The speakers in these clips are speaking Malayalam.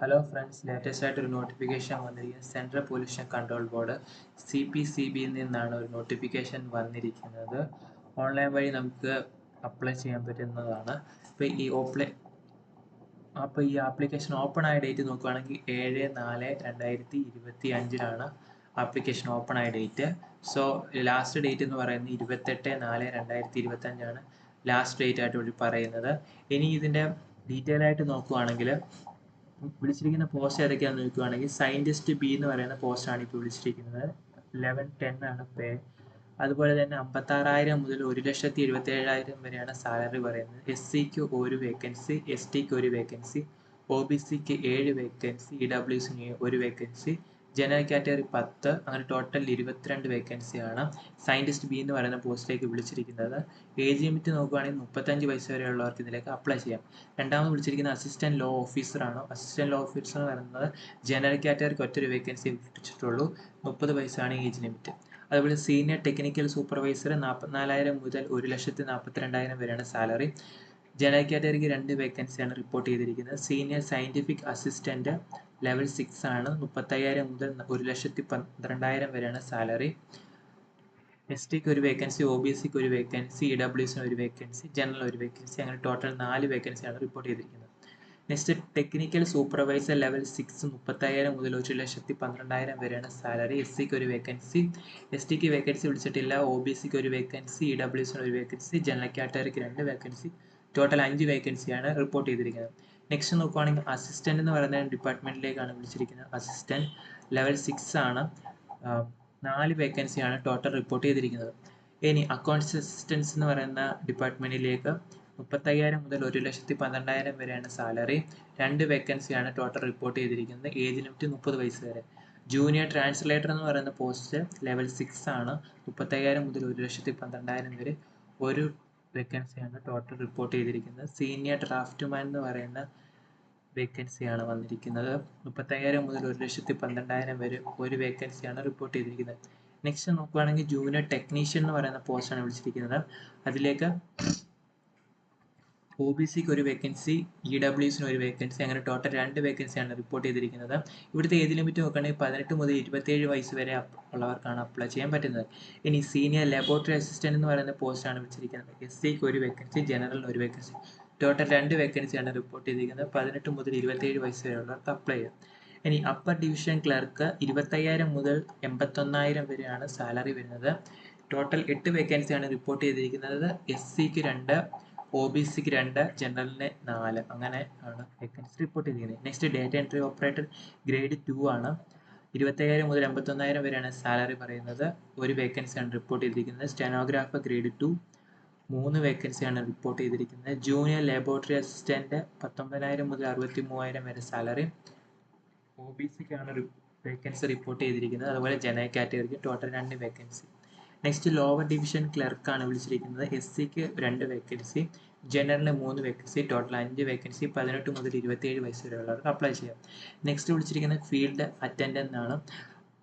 ഹലോ ഫ്രണ്ട്സ്, ലേറ്റസ്റ്റ് ആയിട്ട് ഒരു നോട്ടിഫിക്കേഷൻ വന്നിരിക്കുന്നത് സെൻട്രൽ പൊല്യൂഷൻ കൺട്രോൾ ബോർഡ് CPCBയിൽ നിന്നാണ് ഒരു നോട്ടിഫിക്കേഷൻ വന്നിരിക്കുന്നത്. ഓൺലൈൻ വഴി നമുക്ക് അപ്ലൈ ചെയ്യാൻ പറ്റുന്നതാണ്. അപ്പോൾ ഈ ആപ്ലിക്കേഷൻ ഓപ്പൺ ആയ ഡേറ്റ് നോക്കുകയാണെങ്കിൽ 7/4/2025 ആപ്ലിക്കേഷൻ ഓപ്പൺ ആയ ഡേറ്റ്. സോ ലാസ്റ്റ് ഡേറ്റ് എന്ന് പറയുന്നത് 28/4/2025 ലാസ്റ്റ് ഡേറ്റ് ആയിട്ട് ഇവിടെ പറയുന്നത്. ഇനി ഇതിൻ്റെ ഡീറ്റെയിൽ ആയിട്ട് നോക്കുകയാണെങ്കിൽ വിളിച്ചിരിക്കുന്ന പോസ്റ്റ് ഏതൊക്കെയാണെന്ന് നോക്കുകയാണെങ്കിൽ സയൻറ്റിസ്റ്റ് ബി എന്ന് പറയുന്ന പോസ്റ്റാണ് ഇപ്പോൾ വിളിച്ചിരിക്കുന്നത്. 1110 പേ. അതുപോലെ തന്നെ 56,000 മുതൽ 1,77,000 വരെയാണ് സാലറി പറയുന്നത്. SCക്ക് ഒരു വേക്കൻസി, STക്ക് ഒരു വേക്കൻസി, OBCക്ക് 7 വേക്കൻസി, EWSന് ഒരു വേക്കൻസി, ജനറൽ കാറ്റഗറി 10, അങ്ങനെ ടോട്ടൽ 22 വേക്കൻസിയാണ് സയൻറ്റിസ്റ്റ് ബി എന്ന് പറയുന്ന പോസ്റ്റിലേക്ക് വിളിച്ചിരിക്കുന്നത്. ഏജ് ലിമിറ്റ് നോക്കുകയാണെങ്കിൽ 35 വയസ്സ് വരെയുള്ളവർക്ക് ഇതിലേക്ക് അപ്ലൈ ചെയ്യാം. രണ്ടാമത് വിളിച്ചിരിക്കുന്ന അസിസ്റ്റന്റ് ലോ ഓഫീസറാണ്. അസിസ്റ്റന്റ് ലോ ഓഫീസർ എന്ന് പറയുന്നത് ജനറൽ കാറ്റഗറിക്ക് ഒറ്റൊരു വേക്കൻസി വിളിച്ചിട്ടുള്ളൂ. 30 വയസ്സാണ് ഏജ് ലിമിറ്റ്. അതുപോലെ സീനിയർ ടെക്നിക്കൽ സൂപ്പർവൈസർ 44,000 മുതൽ 1,42,000 വരെയാണ് സാലറി. ജനറൽ കാറ്റഗറിക്ക് 2 വേക്കൻസിയാണ് റിപ്പോർട്ട് ചെയ്തിരിക്കുന്നത്. സീനിയർ സയന്റിഫിക് അസിസ്റ്റന്റ് ലെവൽ 6 ആണ്. 35,000 മുതൽ 1,12,000 വരെയാണ് സാലറി. STക്ക് ഒരു വേക്കൻസി, OBCക്ക് ഒരു വേക്കൻസി, EWSന് ഒരു വേക്കൻസി, ജനറൽ ഒരു വേക്കൻസി, അങ്ങനെ ടോട്ടൽ 4 വേക്കൻസിയാണ് റിപ്പോർട്ട് ചെയ്തിരിക്കുന്നത്. നെക്സ്റ്റ് ടെക്നിക്കൽ സൂപ്പർവൈസർ ലെവൽ 6 35,000 മുതൽ 1,12,000 വരെയാണ് സാലറി. SCക്ക് ഒരു വേക്കൻസി, STക്ക് വേക്കൻസി വിളിച്ചിട്ടില്ല. OBCക്ക് ഒരു വേക്കൻസി, EWSന് ഒരു വേക്കൻസി, ജനറൽ കാറ്റഗറിക്ക് 2 വേക്കൻസി, ടോട്ടൽ 5 വേക്കൻസിയാണ് റിപ്പോർട്ട് ചെയ്തിരിക്കുന്നത്. നെക്സ്റ്റ് നോക്കുകയാണെങ്കിൽ അസിസ്റ്റന്റ് എന്ന് പറയുന്ന ഡിപ്പാർട്ട്മെന്റിലേക്കാണ് വിളിച്ചിരിക്കുന്നത്. അസിസ്റ്റന്റ് ലെവൽ 6 ആണ്. 4 വേക്കൻസിയാണ് ടോട്ടൽ റിപ്പോർട്ട് ചെയ്തിരിക്കുന്നത്. ഇനി അക്കൗണ്ട്സ് അസിസ്റ്റൻസ് എന്ന് പറയുന്ന ഡിപ്പാർട്ട്മെന്റിലേക്ക് 35,000 മുതൽ 1,12,000 വരെയാണ് സാലറി. 2 വേക്കൻസിയാണ് ടോട്ടൽ റിപ്പോർട്ട് ചെയ്തിരിക്കുന്നത്. ഏജ് ലിമിറ്റ് 30 വയസ്സ് വരെ. ജൂനിയർ ട്രാൻസ്ലേറ്റർ എന്ന് പറയുന്ന പോസ്റ്റ് ലെവൽ 6 ആണ്. 35,000 മുതൽ 1,12,000 വരെ ഒരു വേക്കൻസിയാണ് ടോട്ടൽ റിപ്പോർട്ട് ചെയ്തിരിക്കുന്നത്. സീനിയർ ഡ്രാഫ്റ്റ്മാൻ എന്ന് പറയുന്ന വേക്കൻസിയാണ് വന്നിരിക്കുന്നത്. 35,000 മുതൽ 1,12,000 വരെ ഒരു വേക്കൻസിയാണ് റിപ്പോർട്ട് ചെയ്തിരിക്കുന്നത്. നെക്സ്റ്റ് നോക്കുകയാണെങ്കിൽ ജൂനിയർ ടെക്നീഷ്യൻ എന്ന് പറയുന്ന പോസ്റ്റാണ് വിളിച്ചിരിക്കുന്നത്. അതിലേക്ക് OBCക്ക് ഒരു വേക്കൻസി, EWSന് ഒരു വേക്കൻസി, അങ്ങനെ ടോട്ടൽ 2 വേക്കൻസിയാണ് റിപ്പോർട്ട് ചെയ്തിരിക്കുന്നത്. ഇവിടുത്തെ ഏജ് ലിമിറ്റ് നോക്കുകയാണെങ്കിൽ 18 മുതൽ 27 വയസ്സ് വരെ ഉള്ളവർക്കാണ് അപ്ലൈ ചെയ്യാൻ പറ്റുന്നത്. ഇനി സീനിയർ ലബോറട്ടറി അസിസ്റ്റന്റ് എന്ന് പറയുന്ന പോസ്റ്റാണ് വിളിച്ചിരിക്കുന്നത്. SCക്ക് ഒരു വേക്കൻസി, ജനറലിന് ഒരു വേക്കൻസി, ടോട്ടൽ 2 വേക്കൻസിയാണ് റിപ്പോർട്ട് ചെയ്തിരിക്കുന്നത്. 18 മുതൽ 27 വയസ്സ് വരെയുള്ളവർക്ക് അപ്ലൈ ചെയ്യാം. ഇനി അപ്പർ ഡിവിഷൻ ക്ലർക്ക് 25,000 മുതൽ 81,000 വരെയാണ് സാലറി വരുന്നത്. ടോട്ടൽ 8 വേക്കൻസിയാണ് റിപ്പോർട്ട് ചെയ്തിരിക്കുന്നത്. SCക്ക് 2, OBCക്ക് 2, ജനറലിന് 4, അങ്ങനെ ആണ് വേക്കൻസി റിപ്പോർട്ട് ചെയ്തിരിക്കുന്നത്. Next data entry operator grade 2 ആണ്. 25,000 മുതൽ 81,000 വരെയാണ് സാലറി പറയുന്നത്. ഒരു വേക്കൻസിയാണ് റിപ്പോർട്ട് ചെയ്തിരിക്കുന്നത്. സ്റ്റെനോഗ്രാഫർ ഗ്രേഡ് 2, 3 വേക്കൻസിയാണ് റിപ്പോർട്ട് ചെയ്തിരിക്കുന്നത്. ജൂനിയർ ലബോറട്ടറി അസിസ്റ്റന്റ് 19,000 മുതൽ 63,000 വരെ സാലറി. OBCക്കാണ് വേക്കൻസി റിപ്പോർട്ട് ചെയ്തിരിക്കുന്നത്. അതുപോലെ ജനറൽ കാറ്റഗറിക്ക് total 2 vacancy. Next lower division ക്ലർക്കാണ് വിളിച്ചിരിക്കുന്നത്. SCക്ക് 2 വേക്കൻസി, ജനറലിന് 3 വേക്കൻസി, ടോട്ടൽ 5 വേക്കൻസി. 18 മുതൽ 27 വയസ്സ് വരെയുള്ളവർക്ക് അപ്ലൈ ചെയ്യാം. നെക്സ്റ്റ് വിളിച്ചിരിക്കുന്നത് ഫീൽഡ് അറ്റൻഡന്റ് ആണ്.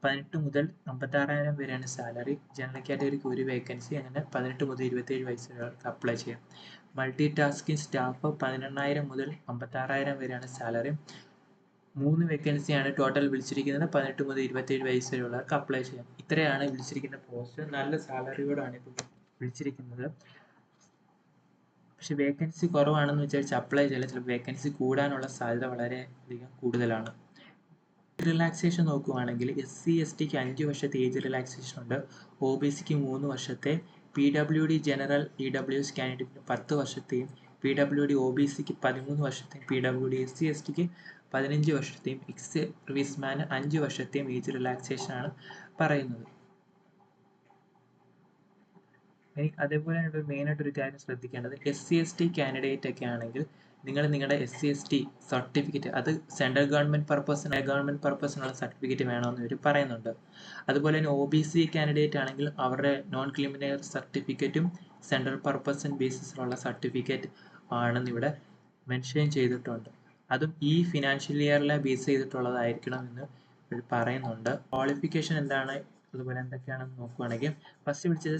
18 മുതൽ 56,000 വരെയാണ് സാലറി. ജനറൽ കാറ്റഗറിക്ക് 1 വേക്കൻസി, അങ്ങനെ 18 മുതൽ 27 വയസ്സ് വരെയുള്ളവർക്ക് അപ്ലൈ ചെയ്യാം. മൾട്ടി ടാസ്കിംഗ് സ്റ്റാഫ് 11,000 മുതൽ 56,000 വരെയാണ് സാലറി. 3 വേക്കൻസിയാണ് ടോട്ടൽ വിളിച്ചിരിക്കുന്നത്. 18 മുതൽ 27 വയസ്സ് വരെയുള്ളവർക്ക് അപ്ലൈ ചെയ്യാം. ഇത്രയാണ് വിളിച്ചിരിക്കുന്ന പോസ്റ്റ്. നല്ല സാലറിയോടാണ് ഇപ്പോൾ വിളിച്ചിരിക്കുന്നത്. പക്ഷെ വേക്കൻസി കുറവാണെന്ന് വിചാരിച്ച് അപ്ലൈ ചെയ്യില്ല. ചില വേക്കൻസി കൂടാനുള്ള സാധ്യത വളരെയധികം കൂടുതലാണ്. റിലാക്സേഷൻ നോക്കുകയാണെങ്കിൽ SC/STക്ക് 5 വർഷത്തെ ഏജ് റിലാക്സേഷൻ ഉണ്ട്. OBCക്ക് 3 വർഷത്തെ, PWD ജനറൽ EWS കാൻഡിഡേറ്റിന് 10 വർഷത്തെയും, PWD OBCക്ക് 13 വർഷത്തെയും, PWD SC/STക്ക് 15 വർഷത്തെയും, എക്സ് സർവീസ്മാന് 5 വർഷത്തെയും ഏജ് റിലാക്സേഷൻ ആണ് പറയുന്നത്. ഇനി അതേപോലെ ഒരു മെയിനായിട്ടൊരു കാര്യം ശ്രദ്ധിക്കേണ്ടത്, SC/ST കാൻഡിഡേറ്റ് ഒക്കെ ആണെങ്കിൽ നിങ്ങൾ നിങ്ങളുടെ SC/ST സർട്ടിഫിക്കറ്റ്, അത് സെൻട്രൽ ഗവൺമെൻറ് പർപ്പസിനുള്ള സർട്ടിഫിക്കറ്റ് വേണമെന്ന് ഇവർ പറയുന്നുണ്ട്. അതുപോലെ തന്നെ OBC കാൻഡിഡേറ്റ് ആണെങ്കിൽ അവരുടെ നോൺ ക്രിമിനൽ സർട്ടിഫിക്കറ്റും സെൻട്രൽ പർപ്പസ് ബേസിസിലുള്ള സർട്ടിഫിക്കറ്റ് ആണെന്ന് ഇവിടെ മെൻഷൻ ചെയ്തിട്ടുണ്ട്. അതും ഈ ഫിനാൻഷ്യൽ ഇയറിലെ ബേസ് ചെയ്തിട്ടുള്ളതായിരിക്കണം എന്ന് ഇവർ പറയുന്നുണ്ട്. ക്വാളിഫിക്കേഷൻ എന്താണ്, അതുപോലെ എന്തൊക്കെയാണെന്ന് നോക്കുകയാണെങ്കിൽ ഫസ്റ്റ് വിളിച്ചത്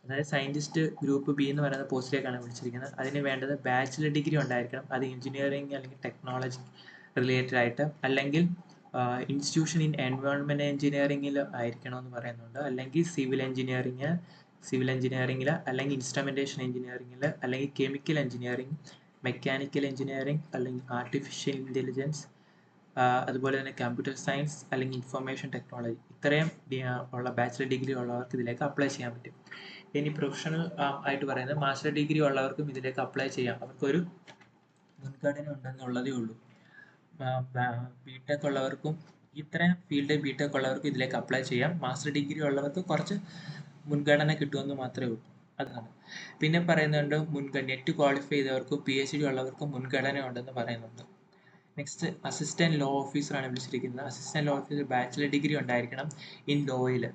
അതായത് സയൻറ്റിസ്റ്റ് ഗ്രൂപ്പ് ബി എന്ന് പറയുന്ന പോസ്റ്റിലേക്കാണ് വിളിച്ചിരിക്കുന്നത്. അതിന് വേണ്ടത് ബാച്ചിലർ ഡിഗ്രി ഉണ്ടായിരിക്കണം. അത് എഞ്ചിനീയറിംഗ് അല്ലെങ്കിൽ ടെക്നോളജി റിലേറ്റഡ് ആയിട്ട്, അല്ലെങ്കിൽ ഇൻസ്റ്റിറ്റ്യൂഷൻ ഇൻ എൻവയോൺമെൻറ്റ് എഞ്ചിനീയറിംഗിൽ ആയിരിക്കണമെന്ന് പറയുന്നുണ്ട്, അല്ലെങ്കിൽ സിവിൽ എഞ്ചിനീയറിംഗിൽ, അല്ലെങ്കിൽ ഇൻസ്ട്രുമെൻറ്റേഷൻ എഞ്ചിനീയറിംഗിൽ, അല്ലെങ്കിൽ കെമിക്കൽ എഞ്ചിനീയറിംഗ്, മെക്കാനിക്കൽ എഞ്ചിനീയറിംഗ്, അല്ലെങ്കിൽ ആർട്ടിഫിഷ്യൽ ഇൻ്റലിജൻസ്, അതുപോലെ തന്നെ കമ്പ്യൂട്ടർ സയൻസ് അല്ലെങ്കിൽ ഇൻഫർമേഷൻ ടെക്നോളജി. ഇത്രയും ഉള്ള ബാച്ചിലർ ഡിഗ്രി ഉള്ളവർക്ക് ഇതിലേക്ക് അപ്ലൈ ചെയ്യാൻ പറ്റും. ഇനി പ്രൊഫഷണൽ ആയിട്ട് പറയുന്നത് മാസ്റ്റർ ഡിഗ്രി ഉള്ളവർക്കും ഇതിലേക്ക് അപ്ലൈ ചെയ്യാം. അവർക്കൊരു മുൻഗണന ഉണ്ടെന്നുള്ളതേ ഉള്ളൂ. ബിടെക് ഉള്ളവർക്കും ഇത്രയും ഫീൽഡ് ബിടെക് ഉള്ളവർക്കും ഇതിലേക്ക് അപ്ലൈ ചെയ്യാം. മാസ്റ്റർ ഡിഗ്രി ഉള്ളവർക്ക് കുറച്ച് മുൻഗണന കിട്ടുമെന്ന് മാത്രമേ ഉള്ളൂ. അതാണ്. പിന്നെ പറയുന്നുണ്ട് നെറ്റ് ക്വാളിഫൈ ചെയ്തവർക്കും PhD ഉള്ളവർക്കും മുൻഗണന ഉണ്ടെന്ന് പറയുന്നുണ്ട്. നെക്സ്റ്റ് അസിസ്റ്റന്റ് ലോ ഓഫീസറാണ് വിളിച്ചിരിക്കുന്നത്. Assistant law officer bachelor degree ഉണ്ടായിരിക്കണം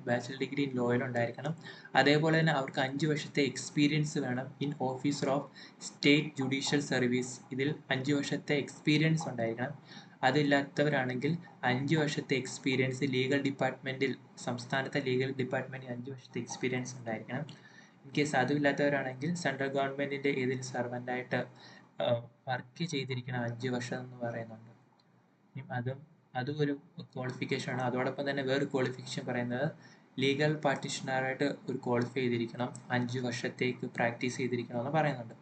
ബാച്ചിലർ ഡിഗ്രി ഇൻ ലോയിൽ ഉണ്ടായിരിക്കണം. അതേപോലെ തന്നെ അവർക്ക് 5 വർഷത്തെ എക്സ്പീരിയൻസ് വേണം in officer of state judicial service. ഇതിൽ 5 വർഷത്തെ എക്സ്പീരിയൻസ് ഉണ്ടായിരിക്കണം. അതില്ലാത്തവരാണെങ്കിൽ 5 വർഷത്തെ എക്സ്പീരിയൻസ് ലീഗൽ ഡിപ്പാർട്ട്മെൻറ്റിൽ, സംസ്ഥാനത്തെ ലീഗൽ ഡിപ്പാർട്ട്മെൻറ്റിൽ 5 വർഷത്തെ എക്സ്പീരിയൻസ് ഉണ്ടായിരിക്കണം. ഇൻ കേസ് അതുമില്ലാത്തവരാണെങ്കിൽ സെൻട്രൽ ഗവൺമെൻറ്റിൻ്റെ ഏതെങ്കിലും സർവൻ്റായിട്ട് വർക്ക് ചെയ്തിരിക്കണം 5 വർഷം എന്ന് പറയുന്നുണ്ട്. അതും ഒരു ക്വാളിഫിക്കേഷനാണ്. അതോടൊപ്പം തന്നെ വേറൊരു ക്വാളിഫിക്കേഷൻ പറയുന്നത് ലീഗൽ പ്രാക്ടീഷണറായിട്ട് ഒരു ക്വാളിഫൈ ചെയ്തിരിക്കണം, 5 വർഷത്തേക്ക് പ്രാക്ടീസ് ചെയ്തിരിക്കണം എന്ന് പറയുന്നുണ്ട്.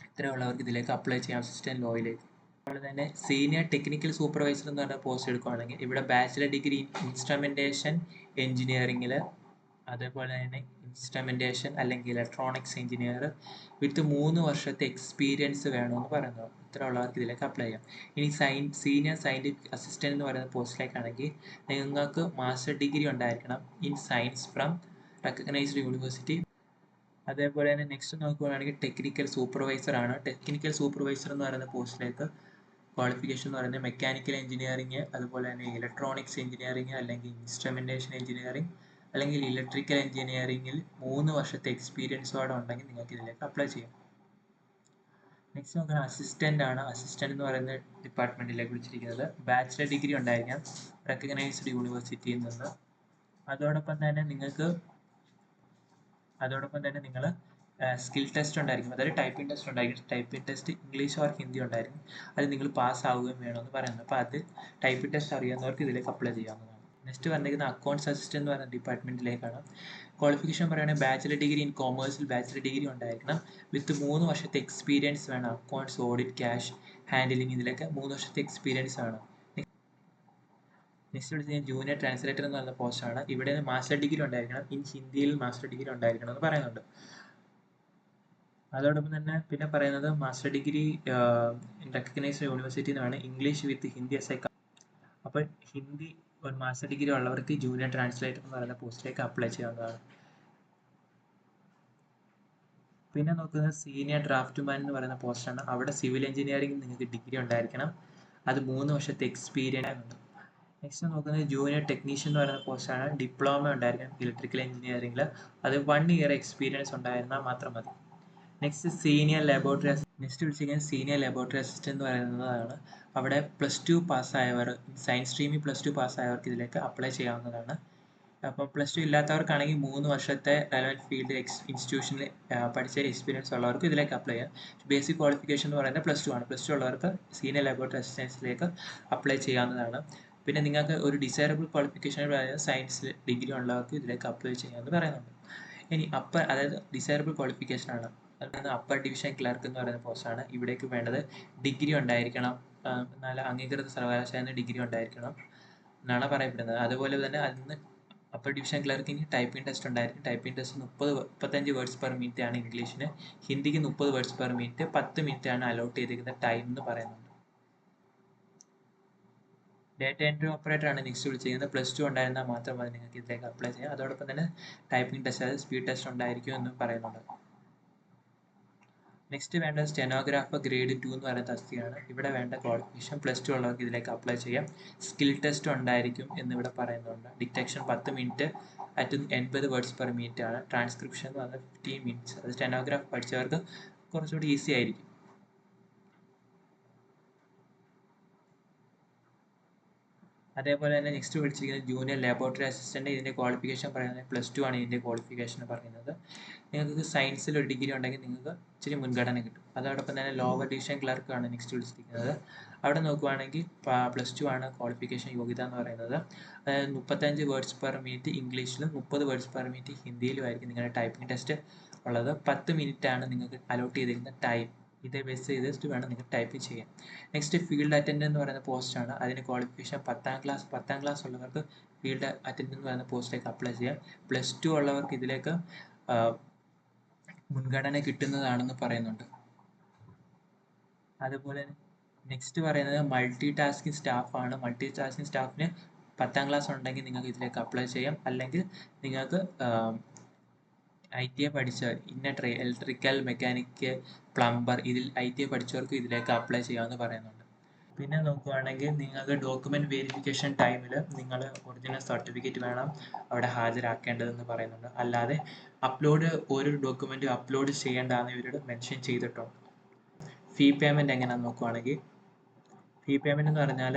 ഇത്രയുള്ളവർക്ക് ഇതിലേക്ക് അപ്ലൈ ചെയ്യാം അസിസ്റ്റന്റ് ലോയിലേക്ക്. അതുപോലെ തന്നെ സീനിയർ ടെക്നിക്കൽ സൂപ്പർവൈസർ എന്ന് പറഞ്ഞ പോസ്റ്റ് എടുക്കുകയാണെങ്കിൽ ഇവിടെ ബാച്ചിലർ ഡിഗ്രി ഇൻസ്ട്രുമെൻറ്റേഷൻ എഞ്ചിനീയറിംഗിൽ, അതേപോലെ തന്നെ ഇൻസ്ട്രുമെൻറ്റേഷൻ അല്ലെങ്കിൽ ഇലക്ട്രോണിക്സ് എഞ്ചിനീയർ വിത്ത് 3 വർഷത്തെ എക്സ്പീരിയൻസ് വേണമെന്ന് പറയുന്നത്. ഇത്രയുള്ളവർക്ക് ഇതിലേക്ക് അപ്ലൈ ചെയ്യാം. ഇനി സീനിയർ സയൻറ്റിഫിക് അസിസ്റ്റൻ്റ് എന്ന് പറയുന്ന പോസ്റ്റിലേക്കാണെങ്കിൽ നിങ്ങൾക്ക് മാസ്റ്റർ ഡിഗ്രി ഉണ്ടായിരിക്കണം in science from recognised university. അതേപോലെ തന്നെ നെക്സ്റ്റ് നോക്കുകയാണെങ്കിൽ ടെക്നിക്കൽ സൂപ്പർവൈസർ ആണ്. ടെക്നിക്കൽ സൂപ്പർവൈസർ എന്ന് പറയുന്ന പോസ്റ്റിലേക്ക് ക്വാളിഫിക്കേഷൻ എന്ന് പറയുന്നത് മെക്കാനിക്കൽ എഞ്ചിനീയറിംഗ്, അതുപോലെ തന്നെ ഇലക്ട്രോണിക്സ് എഞ്ചിനീയറിംഗ്, അല്ലെങ്കിൽ ഇൻസ്ട്രുമെൻറ്റേഷൻ എഞ്ചിനീയറിംഗ്, അല്ലെങ്കിൽ ഇലക്ട്രിക്കൽ എഞ്ചിനീയറിംഗിൽ 3 വർഷത്തെ എക്സ്പീരിയൻസോടെ ഉണ്ടെങ്കിൽ നിങ്ങൾക്ക് ഇതിലേക്ക് അപ്ലൈ ചെയ്യാം. നെക്സ്റ്റ് നോക്കുന്നത് അസിസ്റ്റൻ്റ് ആണ്. അസിസ്റ്റൻ്റ് എന്ന് പറയുന്ന ഡിപ്പാർട്ട്മെൻറ്റിലേക്ക് വിളിച്ചിരിക്കുന്നത് ബാച്ചിലർ ഡിഗ്രി ഉണ്ടായിരിക്കാം റെക്കഗ്നൈസ്ഡ് യൂണിവേഴ്സിറ്റിയിൽ നിന്ന്. അതോടൊപ്പം തന്നെ നിങ്ങൾ സ്കിൽ ടെസ്റ്റ് ഉണ്ടായിരിക്കും, അതായത് ടൈപ്പിംഗ് ടെസ്റ്റ് ഉണ്ടായിരിക്കും. Typing test English or Hindi ഉണ്ടായിരിക്കും. അത് നിങ്ങൾ പാസ്സാവുകയും വേണമെന്ന് പറയുന്നത്. അപ്പോൾ അത് ടൈപ്പിംഗ് ടെസ്റ്റ് അറിയാവുന്നവർക്ക് ഇതിലേക്ക് അപ്ലൈ ചെയ്യാവുന്നതാണ്. നെക്സ്റ്റ് വന്നിരിക്കുന്ന അക്കൗണ്ട്സ് അസിസ്റ്റൻ്റ് എന്ന് പറയുന്ന ഡിപ്പാർട്ട്മെൻറ്റിലേക്കാണ്. ക്വാളിഫിക്കേഷൻ പറയുകയാണെങ്കിൽ ബാച്ചിലർ ഡിഗ്രി ഇൻ കോമേഴ്സിൽ ബാച്ചിലർ ഡിഗ്രി ഉണ്ടായിരിക്കണം വിത്ത് 3 വർഷത്തെ എക്സ്പീരിയൻസ് വേണം. അക്കൗണ്ട്സ്, ഓഡിറ്റ്, ക്യാഷ് ഹാൻഡിലിംഗ് ഇതിലൊക്കെ 3 വർഷത്തെ എക്സ്പീരിയൻസ് വേണം. നെക്സ്റ്റ് വിളിച്ച് ജൂനിയർ ട്രാൻസ്ലേറ്റർ എന്ന് പറയുന്ന പോസ്റ്റാണ്. ഇവിടെ മാസ്റ്റർ ഡിഗ്രി ഉണ്ടായിരിക്കണം, ഇൻ ഹിന്ദിയിൽ മാസ്റ്റർ ഡിഗ്രി ഉണ്ടായിരിക്കണം എന്ന് പറയുന്നുണ്ട്. അതോടൊപ്പം തന്നെ പിന്നെ പറയുന്നത് മാസ്റ്റർ ഡിഗ്രി റെക്കഗ്നൈസ്ഡ് യൂണിവേഴ്സിറ്റി എന്നാണ്, English with Hindi S A. അപ്പോൾ ഹിന്ദി ഒരു മാസ്റ്റർ ഡിഗ്രി ഉള്ളവർക്ക് ജൂനിയർ ട്രാൻസ്ലേറ്റർ എന്ന് പറയുന്ന പോസ്റ്റിലേക്ക് അപ്ലൈ ചെയ്യാവുന്നതാണ്. പിന്നെ നോക്കുന്നത് സീനിയർ ഡ്രാഫ്റ്റ്മാൻ എന്ന് പറയുന്ന പോസ്റ്റാണ്. അവിടെ സിവിൽ എഞ്ചിനീയറിംഗ് നിങ്ങൾക്ക് ഡിഗ്രി ഉണ്ടായിരിക്കണം, അത് 3 വർഷത്തെ എക്സ്പീരിയൻസ് ഉണ്ട്. നെക്സ്റ്റ് നോക്കുന്നത് ജൂനിയർ ടെക്നീഷ്യൻ എന്ന് പറയുന്ന പോസ്റ്റാണ്. ഡിപ്ലോമ ഉണ്ടായിരിക്കണം ഇലക്ട്രിക്കൽ എഞ്ചിനീയറിംഗിൽ, അത് 1 ഇയർ എക്സ്പീരിയൻസ് ഉണ്ടായിരുന്നാൽ മാത്രം മതി. Next senior laboratory senior laboratory assistant എന്ന് പറയുന്നതാണ്. അവിടെ +2 പാസ്സായവർ, സയൻസ് സ്ട്രീമിൽ +2 പാസ്സായവർക്ക് ഇതിലേക്ക് അപ്ലൈ ചെയ്യാവുന്നതാണ്. അപ്പോൾ +2 ഇല്ലാത്തവർക്കാണെങ്കിൽ 3 വർഷത്തെ റെലവൻറ്റ് ഫീൽഡ് ഇൻസ്റ്റിറ്റ്യൂഷനിൽ പഠിച്ച എക്സ്പീരിയൻസ് ഉള്ളവർക്ക് ഇതിലേക്ക് അപ്ലൈ ചെയ്യാം. ബേസിക് ക്വാളിഫിക്കേഷൻ എന്ന് പറയുന്നത് +2 ആണ്. +2 ഉള്ളവർക്ക് സീനിയർ ലബോറട്ടറി അസിസ്റ്റൻസിലേക്ക് അപ്ലൈ ചെയ്യാവുന്നതാണ്. പിന്നെ നിങ്ങൾക്ക് ഒരു ഡിസൈറബിൾ ക്വാളിഫിക്കേഷൻ പറയുന്നത് സയൻസ് ഡിഗ്രി ഉള്ളവർക്ക് ഇതിലേക്ക് അപ്ലൈ ചെയ്യാമെന്ന് പറയുന്നുണ്ട്. ഇനി അതായത് ഡിസൈറബിൾ ക്വാളിഫിക്കേഷൻ ആണ്. അതുകൊണ്ട് അപ്പർ ഡിവിഷൻ ക്ലർക്ക് എന്ന് പറയുന്ന പോസ്റ്റാണ്. ഇവിടേക്ക് വേണ്ടത് ഡിഗ്രി ഉണ്ടായിരിക്കണം, നല്ല അംഗീകൃത സർവകലാശാലയിൽ ഡിഗ്രി ഉണ്ടായിരിക്കണം എന്നാണ് പറയപ്പെടുന്നത്. അതുപോലെ തന്നെ അതിന് അപ്പർ ഡിവിഷൻ ക്ലർക്കിന് ടൈപ്പിംഗ് ടെസ്റ്റ് ഉണ്ടായിരിക്കും. Typing test 35 words per minute ആണ് ഇംഗ്ലീഷിന്. ഹിന്ദിക്ക് 30 വേർഡ്സ് പെർ മിനിറ്റ്, 10 മിനിറ്റ് ആണ് അലോട്ട് ചെയ്തിരിക്കുന്ന ടൈം എന്ന് പറയുന്നുണ്ട്. ഡേറ്റ എൻട്രി ഓപ്പറേറ്റർ ആണ് നെക്സ്റ്റ് വിളിച്ചിരിക്കുന്നത്. +2 ഉണ്ടായിരുന്നാൽ മാത്രം മതി നിങ്ങൾക്ക് ഇതിലേക്ക് അപ്ലൈ ചെയ്യാം. അതോടൊപ്പം തന്നെ ടൈപ്പിംഗ് ടെസ്റ്റ്, അതായത് സ്പീഡ് ടെസ്റ്റ് ഉണ്ടായിരിക്കും എന്നും പറയുന്നുണ്ട്. നെക്സ്റ്റ് വേണ്ടത് സ്റ്റെനോഗ്രാഫർ ഗ്രേഡ് 2 എന്ന് പറയുന്ന തസ്തികയാണ്. ഇവിടെ വേണ്ട ക്വാളിഫിക്കേഷൻ +2 ഉള്ളവർക്ക് ഇതിലേക്ക് അപ്ലൈ ചെയ്യാം. സ്കിൽ ടെസ്റ്റ് ഉണ്ടായിരിക്കും എന്നിവിടെ പറയുന്നുണ്ട്. Detection 10 minute at 80 words per minute ആണ്. ട്രാൻസ്ക്രിപ്ഷൻ എന്ന് പറഞ്ഞാൽ 15 മിനിറ്റ്സ്. അത് സ്റ്റെനോഗ്രാഫ് പഠിച്ചവർക്ക് കുറച്ചുകൂടി ഈസി ആയിരിക്കും. അതേപോലെ തന്നെ നെക്സ്റ്റ് വിളിച്ചിരിക്കുന്നത് ജൂനിയർ ലാബോറട്ടറി അസിസ്റ്റന്റ്. ഇതിന്റെ ക്വാളിഫിക്കേഷൻ പറയുന്നത് +2 ആണ് ഇതിന്റെ ക്വാളിഫിക്കേഷൻ പറയുന്നത്. നിങ്ങൾക്ക് സയൻസിൽ ഒരു ഡിഗ്രി ഉണ്ടെങ്കിൽ നിങ്ങൾക്ക് ഇച്ചിരി മുൻഗണന കിട്ടും. അതോടൊപ്പം തന്നെ ലോവർ ഡിവിഷൻ ക്ലർക്ക് ആണ് നെക്സ്റ്റ് വിളിച്ചിരിക്കുന്നത്. അവിടെ നോക്കുവാണെങ്കിൽ +2 ആണ് ക്വാളിഫിക്കേഷൻ യോഗ്യത എന്ന് പറയുന്നത്. അതായത് 35 വേർഡ്സ് പെർ മിനിറ്റ് ഇംഗ്ലീഷിലും 30 വേർഡ്സ് പെർ മിനിറ്റ് ഹിന്ദിയിലും ആയിരിക്കും നിങ്ങളുടെ ടൈപ്പിംഗ് ടെസ്റ്റ് ഉള്ളത്. 10 മിനിറ്റ് ആണ് നിങ്ങൾക്ക് അലോട്ട് ചെയ്തിരിക്കുന്ന ടൈം. ഇതേ ബേസ് ചെയ്തിട്ട് വേണം നിങ്ങൾ ടൈപ്പ് ചെയ്യാൻ. നെക്സ്റ്റ് ഫീൽഡ് അറ്റൻഡന്റ് എന്ന് പറയുന്ന പോസ്റ്റാണ്. അതിന് ക്വാളിഫിക്കേഷൻ 10ാം ക്ലാസ് ഉള്ളവർക്ക് ഫീൽഡ് അറ്റൻഡന്റ് എന്ന് പറയുന്ന പോസ്റ്റിലേക്ക് അപ്ലൈ ചെയ്യാം. +2 ഉള്ളവർക്ക് ഇതിലേക്ക് മുൻഗണന കിട്ടുന്നതാണെന്ന് പറയുന്നുണ്ട്. അതുപോലെ നെക്സ്റ്റ് പറയുന്നത് മൾട്ടി ടാസ്കിങ് സ്റ്റാഫാണ്. മൾട്ടി ടാസ്കിങ് സ്റ്റാഫിന് 10ാം ക്ലാസ് ഉണ്ടെങ്കിൽ നിങ്ങൾക്ക് ഇതിലേക്ക് അപ്ലൈ ചെയ്യാം. അല്ലെങ്കിൽ നിങ്ങൾക്ക് ITI പഠിച്ചവർ ഇലക്ട്രിക്കൽ, മെക്കാനിക്ക്, പ്ലംബർ ഇതിൽ ITI പഠിച്ചവർക്ക് ഇതിലേക്ക് അപ്ലൈ ചെയ്യാമെന്ന് പറയുന്നുണ്ട്. പിന്നെ നോക്കുകയാണെങ്കിൽ നിങ്ങൾക്ക് ഡോക്യുമെന്റ് വെരിഫിക്കേഷൻ ടൈമിൽ നിങ്ങൾ ഒറിജിനൽ സർട്ടിഫിക്കറ്റ് വേണം അവിടെ ഹാജരാക്കേണ്ടതെന്ന് പറയുന്നുണ്ട്. അല്ലാതെ ഒരു ഡോക്യുമെന്റ് അപ്ലോഡ് ചെയ്യേണ്ടതെന്ന് ഇവരോട് മെൻഷൻ ചെയ്തിട്ടുണ്ട്. ഫീ പേയ്മെന്റ് എങ്ങനെയാണെന്ന് നോക്കുകയാണെങ്കിൽ ഫീ പേയ്മെന്റ് എന്ന് പറഞ്ഞാൽ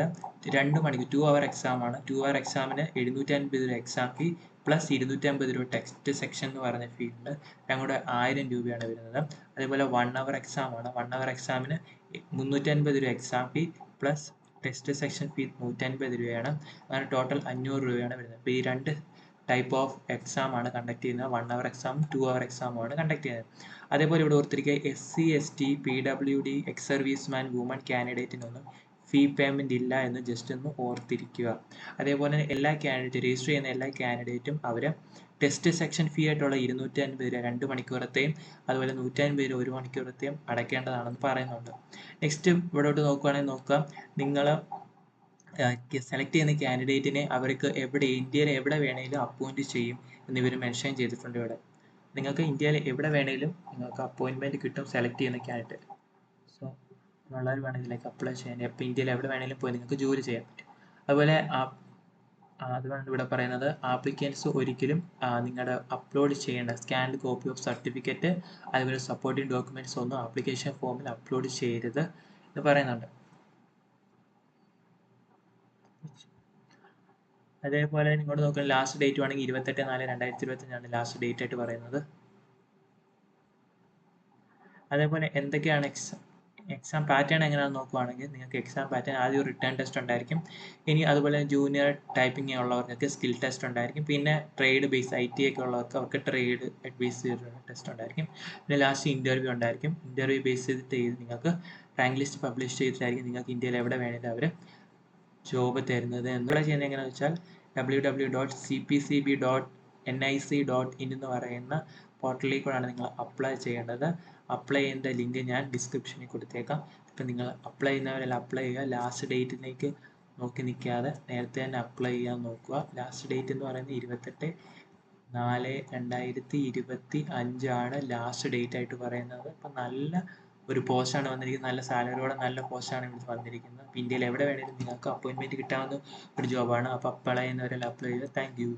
2 മണിക്കൂർ 2 അവർ എക്സാം ആണ്. 2 അവർ എക്സാമിന് 750 രൂപ എക്സാം ഫീ പ്ലസ് 250 രൂപ ടെക്സ്റ്റ് സെക്ഷൻ എന്ന് പറഞ്ഞ ഫീ ഉണ്ട്. ഞങ്ങളുടെ 1000 രൂപയാണ് വരുന്നത്. അതേപോലെ 1 അവർ എക്സാം ആണ്. 1 അവർ എക്സാമിന് 350 രൂപ exam fee plus test section fee 150 രൂപയാണ്. അങ്ങനെ ടോട്ടൽ 500 രൂപയാണ് വരുന്നത്. അപ്പോൾ ഈ 2 ടൈപ്പ് ഓഫ് എക്സാം ആണ് കണ്ടക്ട് ചെയ്യുന്നത്. 1 അവർ എക്സാമും 2 അവർ എക്സാമുമാണ് കണ്ടക്ട് ചെയ്യുന്നത്. അതേപോലെ ഇവിടെ ഓർത്തിരിക്കുക SC ST PWD ex serviceman woman കാൻഡിഡേറ്റിനൊന്നും ഫീ പേയ്മെന്റ് ഇല്ല എന്ന് ജസ്റ്റ് ഒന്ന് ഓർത്തിരിക്കുക. അതേപോലെ എല്ലാ രജിസ്റ്റർ ചെയ്യുന്ന എല്ലാ കാൻഡിഡേറ്റും അവർ ടെസ്റ്റ് സെക്ഷൻ ഫീ ആയിട്ടുള്ള 250 രൂപ 2 മണിക്കൂറത്തെയും അതുപോലെ 150 രൂപ 1 മണിക്കൂറത്തെയും അടയ്ക്കേണ്ടതാണെന്ന് പറയുന്നുണ്ട്. നെക്സ്റ്റ് ഇവിടോട്ട് നോക്കുകയാണെങ്കിൽ നോക്കാം, നിങ്ങൾ സെലക്ട് ചെയ്യുന്ന കാൻഡിഡേറ്റിനെ അവർക്ക് ഇന്ത്യയിൽ എവിടെ വേണമെങ്കിലും അപ്പോയിന്റ് ചെയ്യും എന്നിവർ മെൻഷൻ ചെയ്തിട്ടുണ്ട് ഇവിടെ. നിങ്ങൾക്ക് ഇന്ത്യയിൽ എവിടെ വേണമെങ്കിലും നിങ്ങൾക്ക് അപ്പോയിൻമെന്റ് കിട്ടും സെലക്ട് ചെയ്യുന്ന കാൻഡിഡേറ്റ്. സോ വളരെ വേണം ഇതിലേക്ക് അപ്ലൈ ചെയ്യാൻ. ഇപ്പോൾ ഇന്ത്യയിൽ എവിടെ വേണമെങ്കിലും പോയി നിങ്ങൾക്ക് ജോലി ചെയ്യാൻ പറ്റും. അതുപോലെ അതുകൊണ്ട് ഇവിടെ പറയുന്നത് ആപ്ലിക്കൻസ് ഒരിക്കലും നിങ്ങളുടെ അപ്ലോഡ് ചെയ്യേണ്ട സ്കാൻഡ് കോപ്പി ഓഫ് സർട്ടിഫിക്കറ്റ് അതുപോലെ സപ്പോർട്ടിംഗ് ഡോക്യുമെന്റ്സ് ഒന്നും ആപ്ലിക്കേഷൻ ഫോമിൽ അപ്ലോഡ് ചെയ്യരുത് എന്ന് പറയുന്നുണ്ട്. അതേപോലെ ഇങ്ങോട്ട് നോക്കുക, ലാസ്റ്റ് ഡേറ്റ് വേണമെങ്കിൽ 28/4/2025 ലാസ്റ്റ് ഡേറ്റ് ആയിട്ട് പറയുന്നത്. അതേപോലെ എന്തൊക്കെയാണ് എക്സാം പാറ്റേൺ എങ്ങനെയാണെന്ന് നോക്കുകയാണെങ്കിൽ നിങ്ങൾക്ക് എക്സാം പാറ്റേൺ ആദ്യം ഒരു റിട്ടേൺ ടെസ്റ്റ് ഉണ്ടായിരിക്കും. ഇനി അതുപോലെ ജൂനിയർ ടൈപ്പിംഗ് ഉള്ളവർക്ക് സ്കിൽ ടെസ്റ്റ് ഉണ്ടായിരിക്കും. പിന്നെ ട്രേഡ് ബേസ് ITI ഒക്കെ ഉള്ളവർക്ക് അവർക്ക് ട്രേഡ് ബേസ് ചെയ്തിട്ടുള്ള ടെസ്റ്റ് ഉണ്ടായിരിക്കും. പിന്നെ ലാസ്റ്റ് ഇൻ്റർവ്യൂ ഉണ്ടായിരിക്കും. ഇൻ്റർവ്യൂ ബേസ് ചെയ്തിട്ട് നിങ്ങൾക്ക് റാങ്ക് ലിസ്റ്റ് പബ്ലിഷ് ചെയ്തിട്ടായിരിക്കും നിങ്ങൾക്ക് ഇന്ത്യയിൽ എവിടെ വേണമെങ്കിലും അവർ ജോബ് തരുന്നത്. എന്നുള്ള ചെയ്യുന്നത് എങ്ങനെയാണെന്ന് വെച്ചാൽ www.cpcb.nic.in എന്ന് പറയുന്ന പോർട്ടലിലേക്കാണ് നിങ്ങൾ അപ്ലൈ ചെയ്യേണ്ടത്. അപ്ലൈ ചെയ്യേണ്ട ലിങ്ക് ഞാൻ ഡിസ്ക്രിപ്ഷനിൽ കൊടുത്തേക്കാം. ഇപ്പം നിങ്ങൾ അപ്ലൈ ചെയ്യുന്നവരെല്ലാം അപ്ലൈ ചെയ്യുക. ലാസ്റ്റ് ഡേറ്റിലേക്ക് നോക്കി നിൽക്കാതെ നേരത്തെ തന്നെ അപ്ലൈ ചെയ്യാൻ നോക്കുക. ലാസ്റ്റ് ഡേറ്റ് എന്ന് പറയുന്നത് 28/4/2025 ആണ് ലാസ്റ്റ് ഡേറ്റ് ആയിട്ട് പറയുന്നത്. അപ്പം നല്ല ഒരു പോസ്റ്റാണ് വന്നിരിക്കുന്നത്. നല്ല സാലറിയോടെ നല്ല പോസ്റ്റാണ് ഇവിടെ വന്നിരിക്കുന്നത്. ഇന്ത്യയിൽ എവിടെ വേണമെങ്കിലും നിങ്ങൾക്ക് അപ്പോയിൻമെൻറ്റ് കിട്ടാവുന്ന ഒരു ജോബാണ്. അപ്പോൾ അപ്ലൈ ചെയ്യുന്നവരെല്ലാം അപ്ലൈ ചെയ്യുക. Thank you.